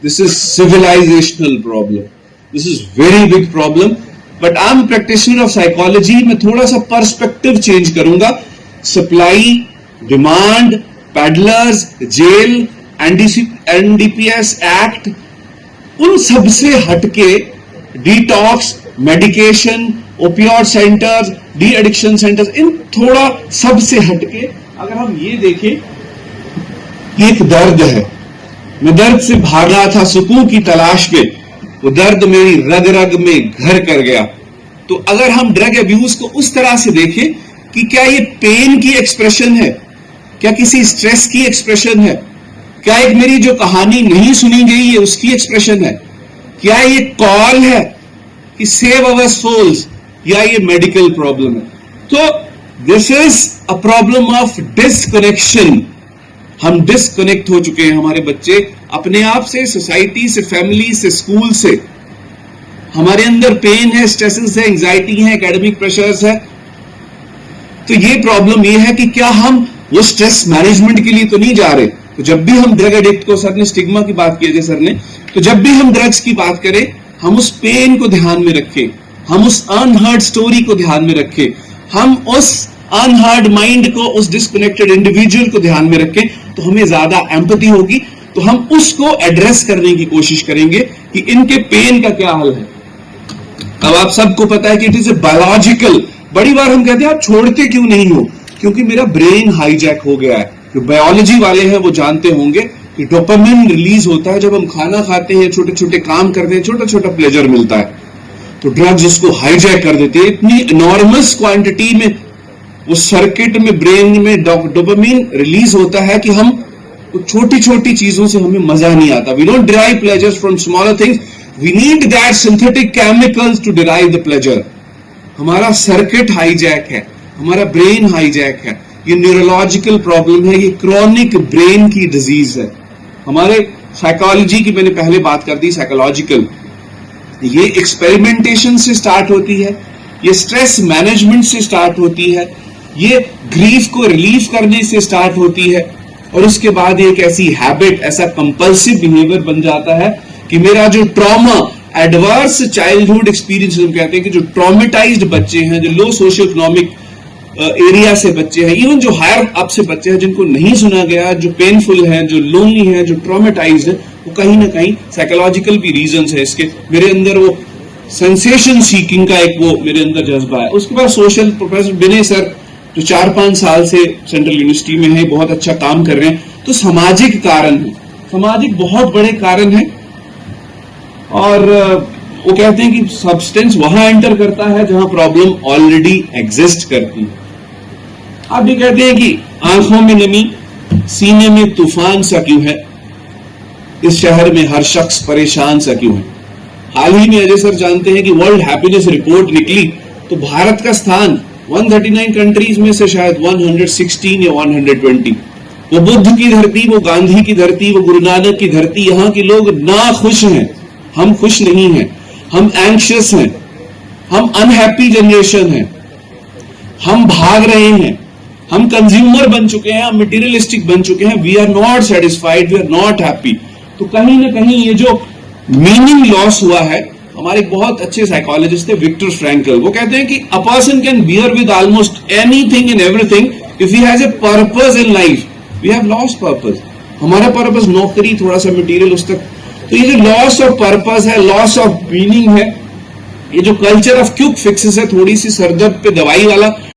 This is civilizational problem. This is very big problem. But I'm a practitioner of psychology. मैं थोड़ा सा perspective change करूंगा. Supply, demand, peddlers, jail, NDPS act, उन सब से हटके detox, medication, opioid centres, de addiction centres, इन थोड़ा सब से हटके अगर हम ये देखें, ये एक दर्द है. मैं दर्द से भाग रहा था सुकून की तलाश में, वो दर्द मेरी रग रग में घर कर गया. तो अगर हम ड्रग अब्यूज को उस तरह से देखें कि क्या ये पेन की एक्सप्रेशन है, क्या किसी स्ट्रेस की एक्सप्रेशन है, क्या एक मेरी जो कहानी नहीं सुनी गई है उसकी एक्सप्रेशन है, क्या ये कॉल है कि सेव अवर सोल्स, या ये मेडिकल प्रॉब्लम है. तो this is a problem of disconnection. हम डिसकनेक्ट हो चुके हैं, हमारे बच्चे अपने आप से, सोसाइटी से, फैमिली से, स्कूल से. हमारे अंदर पेन है, स्ट्रेसेस है, एंजाइटी है, एकेडमिक प्रेशर्स है. तो ये प्रॉब्लम ये है कि क्या हम वो स्ट्रेस मैनेजमेंट के लिए तो नहीं जा रहे. तो जब भी हम ड्रग एडिक्ट को, सर ने स्टिग्मा की बात की है सर ने, तो जब भी हम ड्रग्स की बात करें, हम उस पेन को ध्यान में रखें, हम उस अनहर्ड स्टोरी को ध्यान में रखें, हम उस अनहर्ड माइंड को, उस डिस्कनेक्टेड इंडिविजुअल को ध्यान में रखें, तो हमें ज्यादा एम्पैथी होगी. तो हम उसको एड्रेस करने की कोशिश करेंगे कि इनके पेन का क्या हल है. अब आप सबको पता है कि इट इज ए बायोलॉजिकल. बड़ी बार हम कहते हैं आप छोड़ते क्यों नहीं हो, क्योंकि मेरा ब्रेन हाईजैक हो गया है. जो बायोलॉजी वाले हैं वो जानते होंगे कि डोपामिन रिलीज होता है जब हम खाना खाते हैं, छोटे छोटे काम करते हैं, छोटा छोटा प्लेजर मिलता है. तो ड्रग्स उसको हाईजैक कर देते हैं. इतनी इनॉर्मस क्वांटिटी में उस सर्किट में, ब्रेन में डोपामिन रिलीज होता है कि हम छोटी छोटी चीजों से हमें मजा नहीं आता. We don't derive pleasures from smaller things. We need that synthetic chemicals to derive the pleasure. हमारा सर्किट हाईजैक है, हमारा ब्रेन हाईजैक है. ये न्यूरोलॉजिकल प्रॉब्लम है, ये क्रॉनिक ब्रेन की डिजीज है. हमारे साइकोलॉजी की मैंने पहले बात कर दी, साइकोलॉजिकल. ये एक्सपेरिमेंटेशन से स्टार्ट होती है, ये स्ट्रेस मैनेजमेंट से स्टार्ट होती है, ये ग्रीफ को रिलीव करने से स्टार्ट होती है, और उसके बाद एक ऐसी हैबिट, ऐसा कंपल्सिव बिहेवियर बन जाता है कि मेरा जो ट्रॉमा, एडवर्स चाइल्डहुड एक्सपीरियंस हम कहते हैं कि जो ट्रॉमेटाइज्ड बच्चे हैं, जो लो सोशियो इकोनॉमिक एरिया से बच्चे हैं, इवन जो हायर अप से बच्चे हैं जिनको नहीं सुना गया, जो पेनफुल हैं, जो लोनली हैं, जो ट्रॉमेटाइज्ड है, वो कहीं ना कहीं साइकोलॉजिकल भी रीजंस है इसके. मेरे अंदर वो सेंसेशन सीकिंग का एक वो मेरे अंदर जज्बा है. उसके बाद सोशल, प्रोफेसर विनय सर जो 4-5 साल से सेंट्रल यूनिवर्सिटी में है, बहुत अच्छा काम कर रहे हैं. तो सामाजिक कारण है, सामाजिक बहुत बड़े कारण है. और वो कहते हैं कि सब्सटेंस वहां एंटर करता है जहां प्रॉब्लम ऑलरेडी एग्जिस्ट करती है. आप भी कहते हैं कि आंखों में नमी, सीने में तूफान सा क्यों है, इस शहर में हर शख्स परेशान सा क्यों है. हाल ही में अजय सर जानते हैं कि वर्ल्ड हैप्पीनेस रिपोर्ट निकली, तो भारत का स्थान 139 कंट्रीज में से शायद 116 या 120. वो बुद्ध की धरती, वो गांधी की धरती, वो गुरु नानक की धरती. यहां के लोग ना खुश हैं, हम खुश नहीं हैं, हम एंग्शियस हैं, हम अनहैप्पी जनरेशन हैं, हम भाग रहे हैं, हम कंज्यूमर बन चुके हैं, हम मटेरियलिस्टिक बन चुके हैं. We are not satisfied, we are not happy. तो कहीं ना कहीं ये जो मीनिंग लॉस हुआ है, हमारे बहुत अच्छे साइकोलॉजिस्ट थे विक्टर फ्रैंकल, वो कहते हैं कि a person can bear with almost anything and everything if he has a purpose in life. We have lost purpose. हमारा पर्पस नौकरी, थोड़ा सा मटेरियल, उस तक. तो ये जो लॉस ऑफ पर्पस है, लॉस ऑफ मीनिंग है, ये जो कल्चर ऑफ क्विक फिक्सेस है, थोड़ी सी सरदर्द पे दवाई वाला